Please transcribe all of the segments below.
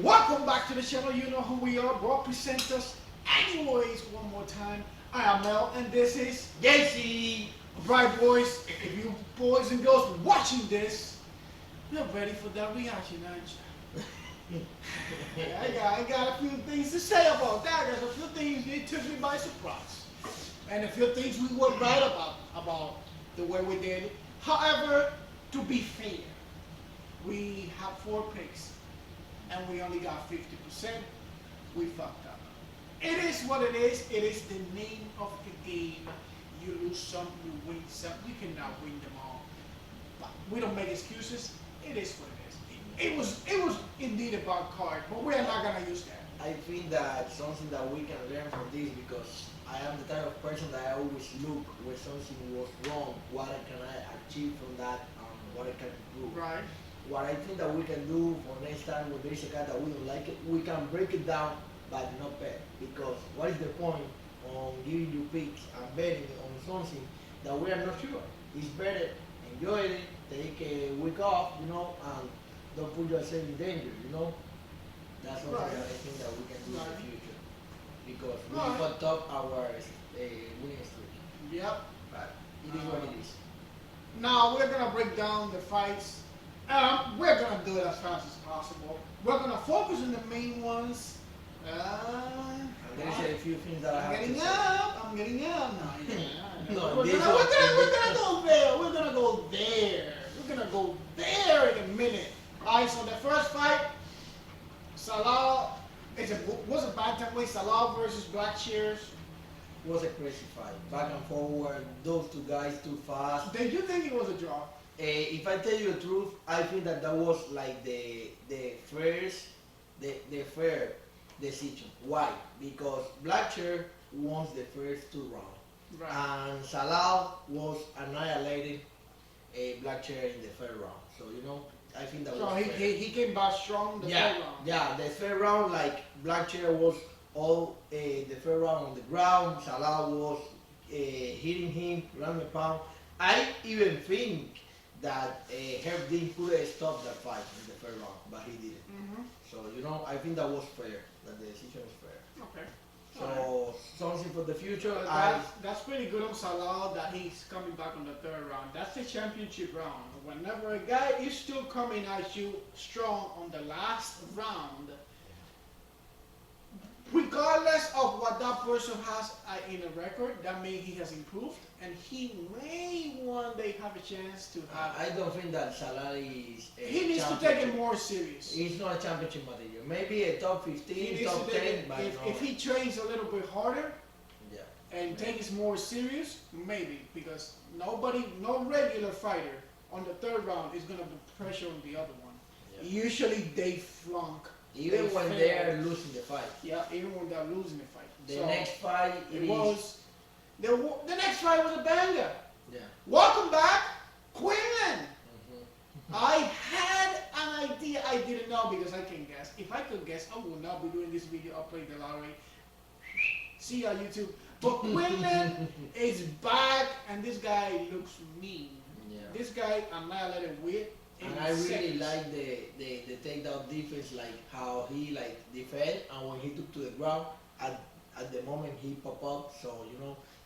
Welcome back to the channel. You know who we are, bro. Present us anyways one more time. I am Mel and this is JC. Right, boys. If you boys and girls watching this, you're ready for that reaction, aren't you? I got a few things to say about that. There's a few things that took me by surprise. And a few things we were right about the way we did it. However, to be fair, we have 4 picks and we only got 50%. We fucked up. It is what it is. It is the name of the game. You lose some, you win some. You cannot win them all. But we don't make excuses. It is what it is. It was indeed a bad card, but we are not gonna use that. I think that something that we can learn from this, because I am the type of person that I always look when something was wrong, what can I achieve from that, what I can improve. Right. What I think that we can do for next time when there is a card that we don't like it, we can break it down but not bet. Because what is the point on giving you picks and betting on something that we are not sure? It's better enjoy it, take a week off, and don't put yourself in danger, That's something that I think that we can do in the future. Because we fucked up our winning streak. Yep. But it is what it is. Now we're gonna break down the fights. We're gonna do it as fast as possible. We're gonna focus on the main ones. And there's a few things that I have to say. I'm getting up now. No, we're gonna go there. We're gonna go there. We're gonna go there in a minute. Alright, so the first fight, Salah, was a bantamweight. Salah versus Black Shears. Was a crazy fight. Back and forward, those two guys too fast. Did you think it was a draw? If I tell you the truth, I think that was like the fair decision. Why? Because Black Shears won the first 2 rounds. Right. And Salah was annihilated Black Shears in the 3rd round. So I think that was fair. He came back strong the 3rd round. Yeah, the 3rd round, like Black Shears was all the 3rd round on the ground. Salah was hitting him, ground and pound. I even think that Herb Dean could have stopped that fight in the 3rd round, but he didn't. So I think that was fair. That the decision was fair. Okay. So something for the future. That's pretty good on Salah that he's coming back on the 3rd round. That's the championship round. Whenever a guy is still coming at you strong on the last round, regardless of what that person has in a record, that means he has improved, and he may one day have a chance to have. I don't think that Salah is. He needs to take it more serious. He's not a championship material. Maybe a top 15, top 10, but if he trains a little bit harder, and takes it more serious, maybe, because no regular fighter on the 3rd round is gonna put pressure on the other one. Yeah. Usually they flunk. Even when they are losing the fight. Yeah, even when they're losing the fight. The next fight the next fight was a banger. Yeah. Welcome back, Quinlan. I had an idea. I didn't know because I can guess. If I could guess, I would not be doing this video. I'll play the lottery. See you on YouTube. But Quinlan is back, and this guy looks mean. Yeah. This guy annihilated with. And I really like the takedown defense, like how he defend, and when he took to the ground, at the moment he pop up. So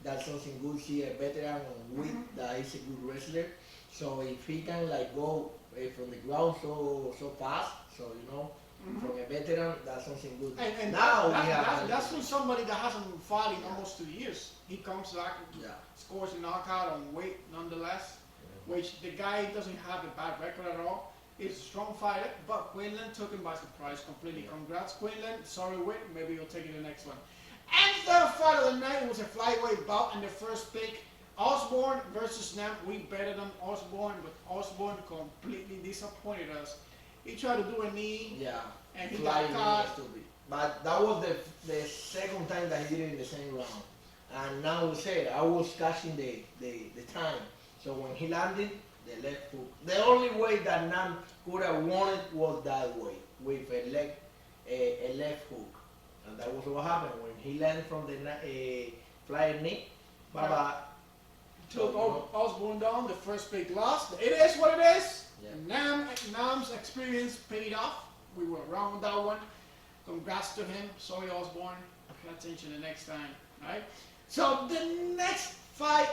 that's something good. See a veteran on weight that is a good wrestler. So if he can go from the ground so fast, so from a veteran, that's something good. And now that's from somebody that hasn't fought in almost 2 years. He comes back, scores a knockout on weight nonetheless. Which the guy doesn't have a bad record at all. He's a strong fighter, but Quinlan took him by surprise completely. Congrats, Quinlan. Sorry, Whit. Maybe you'll take it the next one. And the fight of the night was a flyweight bout, and the first pick, Osborne versus Nam. We betted on Osborne, but Osborne completely disappointed us. He tried to do a knee, and he got caught. But that was the 2nd time that he did it in the same round. And now we said I was catching the time. So when he landed, the left hook. The only way that Nam could have won it was that way, with a left hook. And that was what happened. When he landed from the flying knee, took Osborne down, the first pick lost. It is what it is. Yeah. Nam's experience paid off. we were wrong with that one. Congrats to him. Sorry, Osborne. Pay attention the next time. Alright? So the next fight,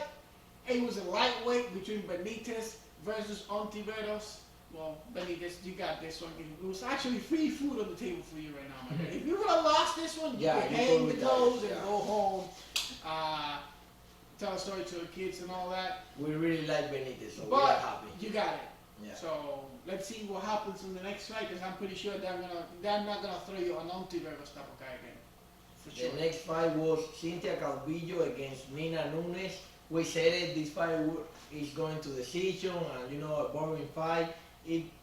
it was a lightweight between Benitez versus Ontiveros. Well, Benitez, you got this one. It was actually free food on the table for you right now, my man. If you would have lost this one, you could hang the clothes and go home. Tell a story to the kids and all that. We really like Benitez, so but we are happy. You got it. Yeah. So let's see what happens in the next fight, because I'm pretty sure they're not gonna throw you an Ontiveros type of guy again. For sure. The next fight was Cynthia Calvillo against Nina Nunes. We said it, this fight is going to decision, and a boring fight.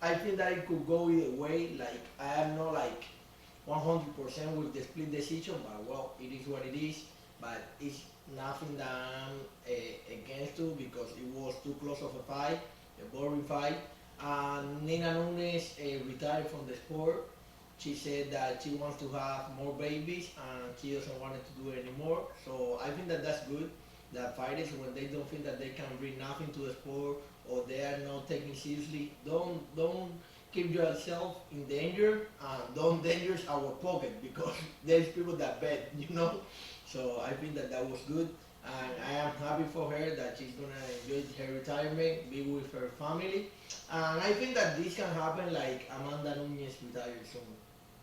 I think that it could go either way. Like, I am not like 100% with the split decision, but well, it is what it is. But it's nothing that I'm against to, because it was too close of a fight, a boring fight. And Nina Nunes retired from the sport. She said that she wants to have more babies and she doesn't want to do it anymore. So I think that that's good. That fighters, when they don't think that they can bring nothing to the sport or they are not taken seriously, don't keep yourself in danger and don't danger our pocket, because there's people that bet, So I think that was good. And I am happy for her that she's gonna enjoy her retirement, be with her family. And I think that this can happen like Amanda Nunes retired soon.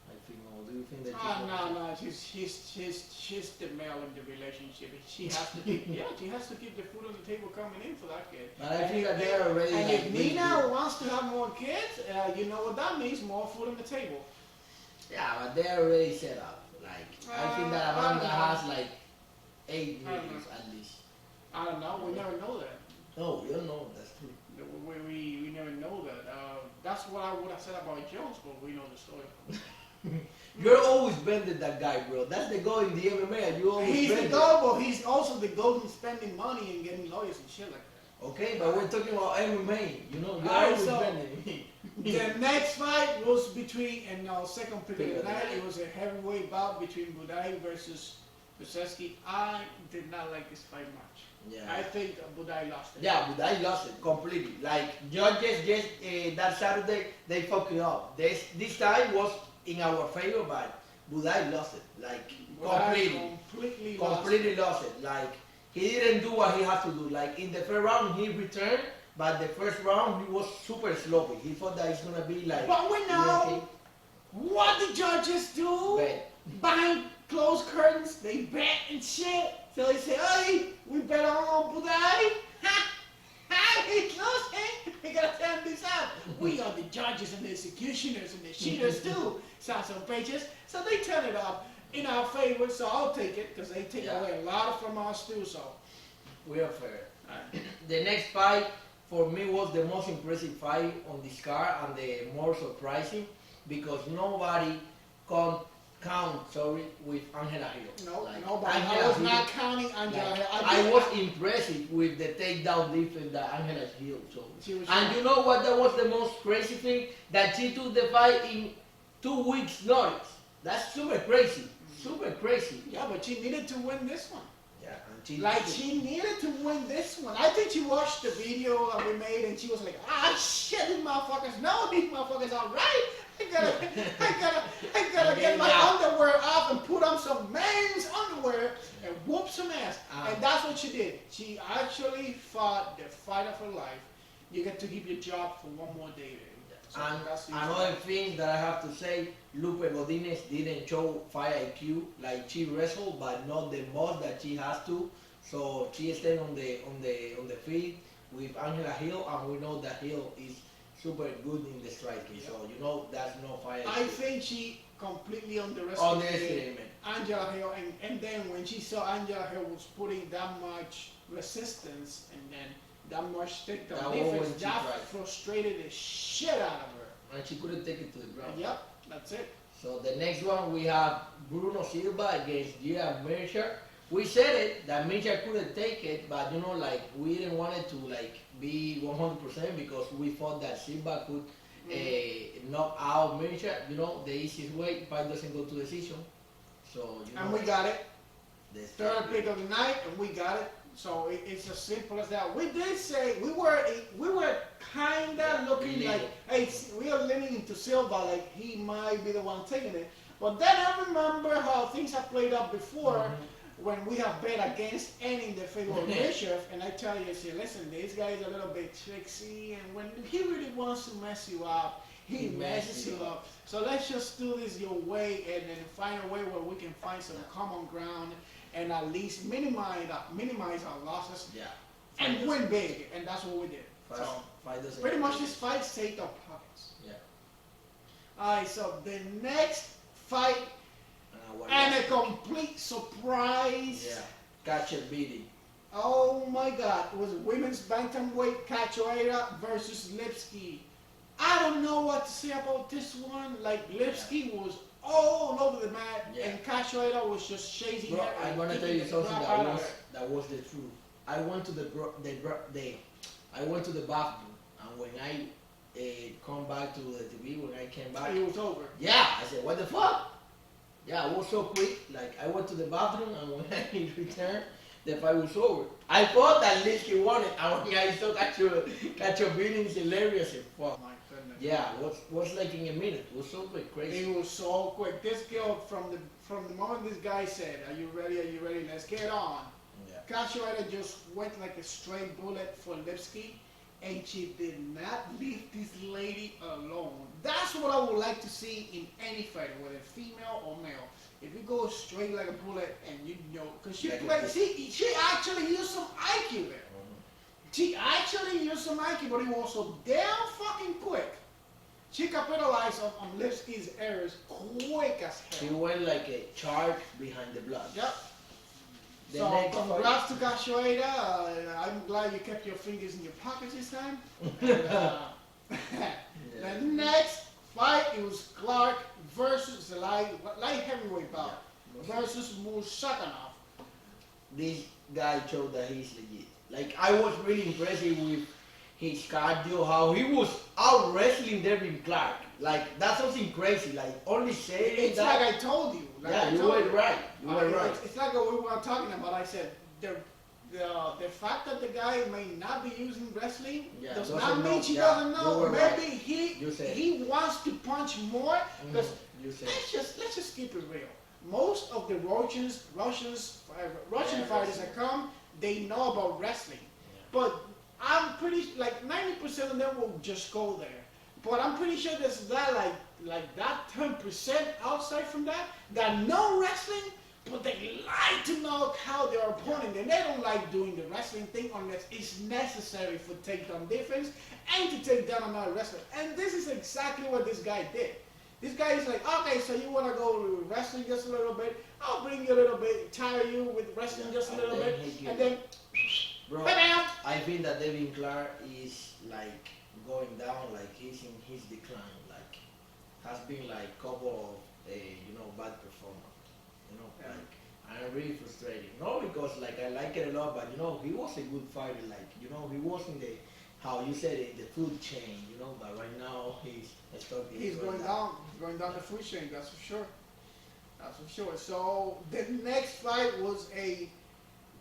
I think, or do you think that no, she's the male in the relationship. She has to keep she has to keep the food on the table coming in for that kid. But I think that they are already. And if Nina wants to have more kids, you know what that means, more food on the table. Yeah, but they're already set up. Like, I think that Amanda has like 8 millions at least. I don't know. We never know that. No, we don't know. That's true. We never know that. That's what I would have said about Jones, but we know the story. You're always bending that guy, bro. That's the goal in the MMA, and you always He's bend the goal, but he's also the goal in spending money and getting lawyers and shit like that. Okay, but we're talking about MMA. You're Alright, always so bending. the next fight was between, and second pick of the night, it was a heavyweight bout between Budai versus Buseski. I did not like this fight much. Yeah. I think Budai lost it. Yeah, but I lost it completely. Like, judges just that Saturday, they fucked it up. This time was in our favor, but Budai lost it. Like, completely lost it. Like, he didn't do what he had to do. Like, in the first round, he returned, but the first round, he was super sloppy. He thought that it's gonna be like. But we know what the judges do. Behind closed curtains, they bet and shit. So they say, hey, we bet on Budai. He's losing. We gotta turn this out. We are the judges and the executioners and the cheaters too. Sounds so pages. So they turn it up in our favor, so I'll take it, because they take away a lot from us too, so. We are fair. The next fight, for me, was the most impressive fight on this card and the more surprising, because nobody count with Angela Hill. No, nobody. I was not counting Angela Hill. I was impressed with the takedown defense that Angela Hill showed. And you know what? That was the most crazy thing, that she took the fight in 2 weeks' notice. That's super crazy. Super crazy. Yeah, but she needed to win this one. Yeah, and she needed to win this one. I think she watched the video that we made and she was like, shit, these motherfuckers know these motherfuckers are right. I gotta get my underwear off and put on some men's underwear and whoop some ass. And that's what she did. She actually fought the fight of her life. You get to keep your job for one more day. So and another thing that I have to say, Lupe Godinez didn't show fight IQ. Like, she wrestled, but not the most that she has to. So she stayed on the field with Angela Hill, and we know that Hill is super good in the striking. So that's no fight IQ. I think she completely underestimated Angela Hill, and then when she saw Angela Hill was putting that much resistance and then that much takedown defense, that frustrated the shit out of her. And she couldn't take it to the ground. Yep, that's it. So the next one, we have Bruno Silva against Gia Mircha. We said it, that Mircha couldn't take it, but we didn't want it to be 100% because we thought that Silva could knock out Mircha, the easiest way, fight doesn't go to decision. So, and we got it. Third pick of the night, and we got it. So it's as simple as that. We did say we were kinda looking like, hey, we are leaning into Silva, like he might be the one taking it. But then I remember how things have played out before when we have bet against any in the favor of Bishop, and I tell you, I say, listen, this guy is a little bit tricksy, and when he really wants to mess you up, he messes you up. So let's just do this your way, and then find a way where we can find some common ground, and at least minimize our losses, and win big, and that's what we did. So pretty much this fight saved our pockets. Yeah. Alright, so the next fight, and a complete surprise. Yeah. Catcher beating. Oh my God! It was women's bantamweight Cachoeira versus Lipski. I don't know what to say about this one. Like Lipski was all over the mat, and Cachoeira was just chasing her. I'm gonna tell you something that was the truth. I went to the bathroom, and when I come back to the TV, when I came back, it was over. Yeah, I said, what the fuck? Yeah, it was so quick. Like I went to the bathroom, and when I returned, the fight was over. I thought that Lipski won it, and when I saw Cacho beating, it's hilarious. Fuck. My goodness. Yeah, was like in a minute. It was so quick, crazy. It was so quick. This girl, from the moment this guy said, "Are you ready? Are you ready? Let's get on." Yeah. Cachoeira just went like a straight bullet for Lipski, and she did not leave this lady alone. That's what I would like to see in any fight, whether female or male. If you go straight like a bullet, and you know, because she actually used some IQ there. She actually used some IQ, but it was so damn fucking quick. She capitalized on Lipski's errors quick as hell. She went like a shark behind the blood. Yep. The So next congrats to Cachoeira. I'm glad you kept your fingers in your pockets this time. And, the next fight, it was Clark versus the light heavyweight bout versus Mushakanov. This guy showed that he's legit. Like I was really impressed with his cardio, how he was out wrestling Devin Clark. Like that's something crazy. Like only saying it's that. like I told you. Like yeah, you were right. You were right. It's like what we were talking about. I said the fact that the guy may not be using wrestling does not mean she doesn't know. Maybe he wants to punch more. Because let's just keep it real. Most of the Russian fighters that come, they know about wrestling. But I'm pretty like 90% of them will just go there. But I'm pretty sure there's that like that 10% outside from that know wrestling, but they like to knock out their opponent, and they don't like doing the wrestling thing unless it's necessary for takedown defense and to take down another wrestler. And this is exactly what this guy did. This guy is like, okay, so you want to go wrestling just a little bit? I'll bring you a little bit, tire you with wrestling just a little bit, and then, bro, I think that Devin Clark is like going down, like he's in his decline, like has been like couple of bad performance, like, and I'm really frustrated. Not because like I like it a lot, but he was a good fighter, like he wasn't the, how you said it, the food chain, but right now he's going down. He's going down the food chain, that's for sure. That's for sure. So the next fight was a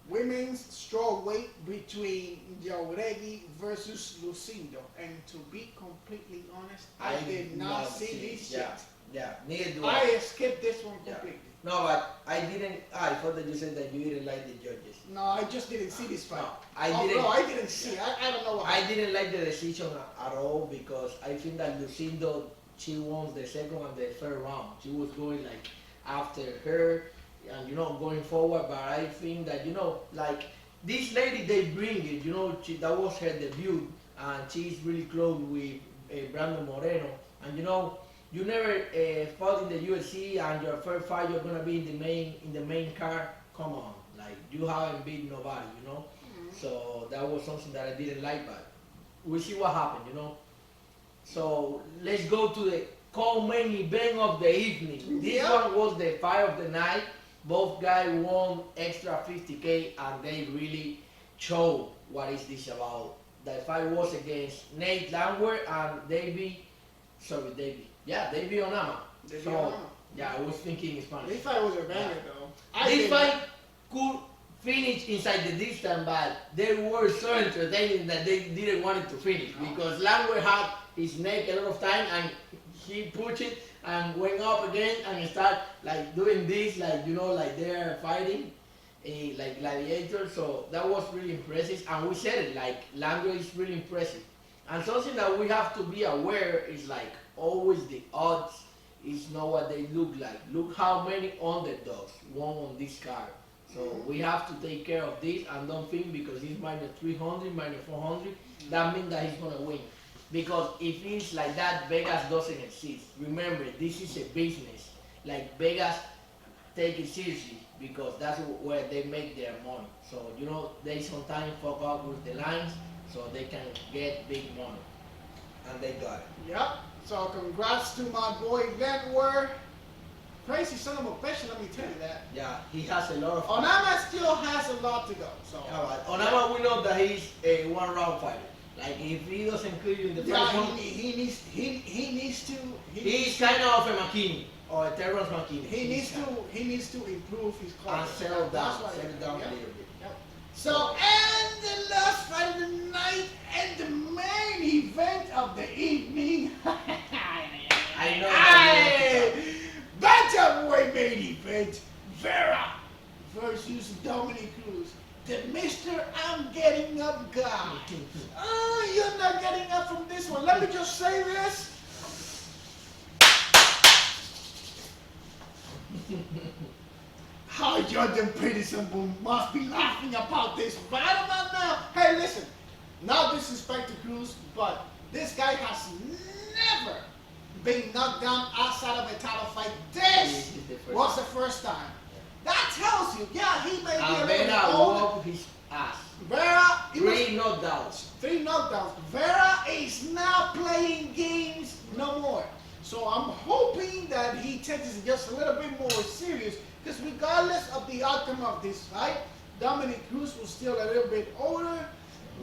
women's strawweight between Jauregui versus Lucindo. And to be completely honest, I did not see this shit. Yeah, neither do I skipped this one completely. No, but I didn't. I thought that you said that you didn't like the judges. No, I just didn't see this fight. No, I didn't see. I don't know what I didn't like the decision at all because I think that Lucindo, she won the second and the third round. She was going like after her and going forward, but I think that like this lady, they bring it, that was her debut, and she's really close with Brandon Moreno, and you never fought in the UFC, and your first fight you're gonna be in the main card. Come on, like you haven't beat nobody, So that was something that I didn't like, but we'll see what happened, So let's go to the co-main event of the evening. This one was the fight of the night. Both guys won extra 50K, and they really showed what is this about. The fight was against Nate Landwehr and Davey Onama. So, yeah, I was thinking in Spanish. This fight was a banger though. This fight could finish inside the distance, but they were so entertaining that they didn't want it to finish because Langway had his neck a lot of time and he pushed it and went up again and start like doing this, like like they're fighting, like gladiators. So that was really impressive, and we said it like Langway is really impressive. And something that we have to be aware is like always the odds is not what they look like. Look how many underdogs won on this card. So we have to take care of this and don't think because he's minus 300, minus 400, that means that he's going to win. Because if it's like that, Vegas doesn't exist. Remember, this is a business. Like Vegas, take it seriously because that's where they make their money. So, they sometimes fuck up with the lines so they can get big money. And they got it. Yep. So congrats to my boy Glenware. Crazy son of a bitch, let me tell you that. Yeah, he has a lot of... Onama still has a lot to go. So. All right. Onama, we know that he's a one-round fighter. Like if he doesn't clear you in the first one, he needs to. He's kind of a McKinney or a Terrence McKinney. He needs to improve his cardio. And settle down a little bit. Yep. So and the last fight of the night and the main event of the evening. I know. Bantamweight main event. VERA versus Dominic Cruz. The Mr. I'm getting up guy. Oh, you're not getting up from this one. Let me just say this. How Jordan Peterson must be laughing about this right about now. Hey, listen. No disrespect to Cruz, but this guy has never been knocked down outside of a title fight. This was the first time. That tells you, yeah, he may be a little bit older. His ass. VERA, Three knockdowns. 3 knockdowns. VERA is not playing games no more. So I'm hoping that he takes it just a little bit more serious, because regardless of the outcome of this fight, Dominic Cruz was still a little bit older.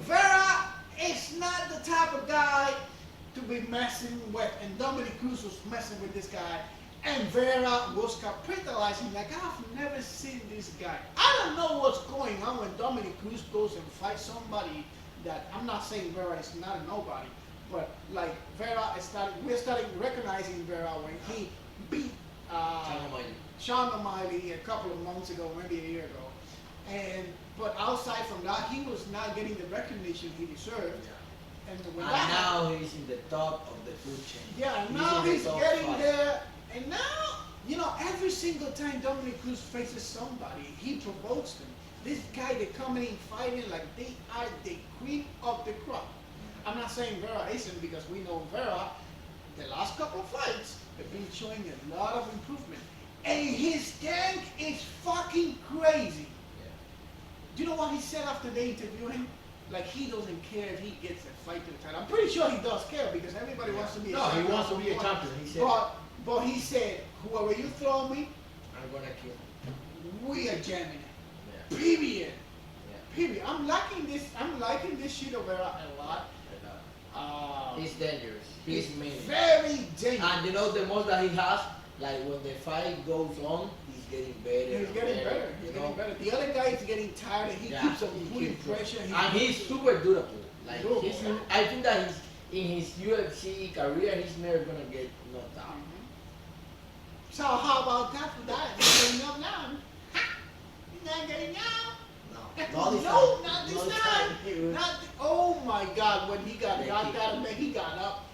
VERA is not the type of guy to be messing with, and Dominic Cruz was messing with this guy. And VERA was capitalizing like, I've never seen this guy. I don't know what's going on when Dominic Cruz goes and fights somebody that, I'm not saying VERA is not a nobody, but like we're starting recognizing VERA when he beat Sean O'Malley a couple of months ago, maybe a year ago. But outside from that, he was not getting the recognition he deserved. And now he's in the top of the food chain. Yeah, now he's getting there. And now, every single time Dominic Cruz faces somebody, he provokes them. This guy, they come in fighting like they are the queen of the crop. I'm not saying VERA isn't, because we know VERA, the last couple of fights, have been showing a lot of improvement. And his tank is fucking crazy. Yeah. Do you know what he said after they interviewed him? Like, he doesn't care if he gets a fight to the title. I'm pretty sure he does care, because everybody wants to be a champion. No, he wants to be a champion, he said. But he said, whoever you throw me, I'm gonna kill him. We are jamming it. Yeah. Period. Yeah. Period. I'm liking this shit of VERA a lot. He's dangerous. He's mean. Very dangerous. And the most that he has, like when the fight goes on, he's getting better. He's getting better. He's getting better. The other guy is getting tired and he keeps on putting pressure. And he's super durable. Like I think that in his UFC career, he's never gonna get knocked out. So how about that for that? He's getting up now. He's not getting out. No, not this time. Oh my God, when he got knocked out and then he got up.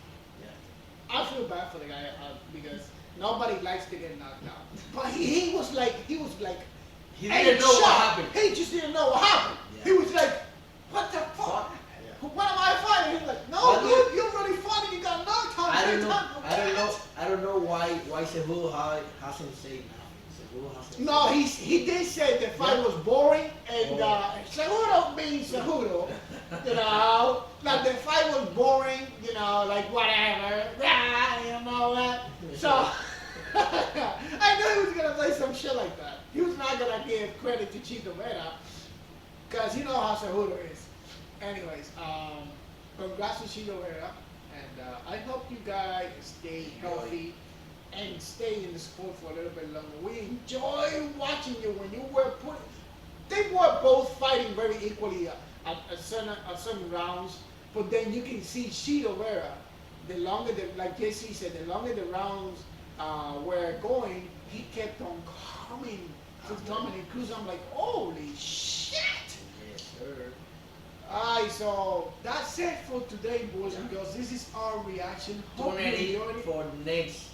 Yeah. I feel bad for the guy because nobody likes to get knocked out. But he was like, he didn't know what happened. He just didn't know what happened. Yeah. He was like, what the fuck? Yeah. What am I fighting? He was like, no, dude, you're really fighting. You got knocked out. I don't know why Cejudo hasn't said now. No, he did say the fight was boring, and Cejudo means Cejudo. Like the fight was boring, like whatever, what. So I knew he was gonna say some shit like that. He was not gonna give credit to Chico Vera, because you know how Cejudo is. Anyways, congrats to Chico Vera, and I hope you guys stay healthy and stay in the sport for a little bit longer. We enjoy watching you when you were they were both fighting very equally at certain rounds, but then you can see Chito Vera, the longer like Jesse said, the longer the rounds were going, he kept on coming to Dominic Cruz. I'm like, holy shit! Yes, sir. Alright, so that's it for today, boys and girls. This is our reaction. Hope Tune you in enjoyed it. for next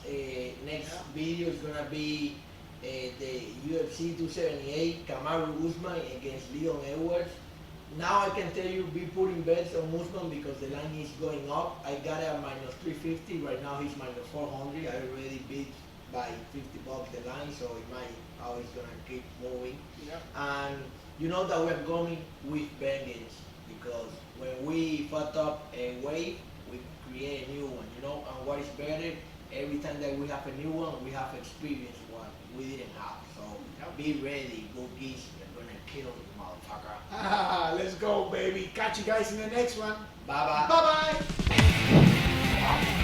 video is gonna be the UFC 278 Kamaru Usman against Leon Edwards. Now I can tell you, be putting bets on Usman because the line is going up. I got it at minus 350. Right now he's minus 400. I already beat by $50 the line, so it might always gonna keep moving. Yeah. And you know that we're going with vengeance because when we fucked up a wave, we create a new one. You know, and what is better? Every time that we have a new one, we have experienced one we didn't have. So be ready, bookies. We're gonna kill you, motherfucker. Let's go, baby. Catch you guys in the next one. Bye bye. Bye bye.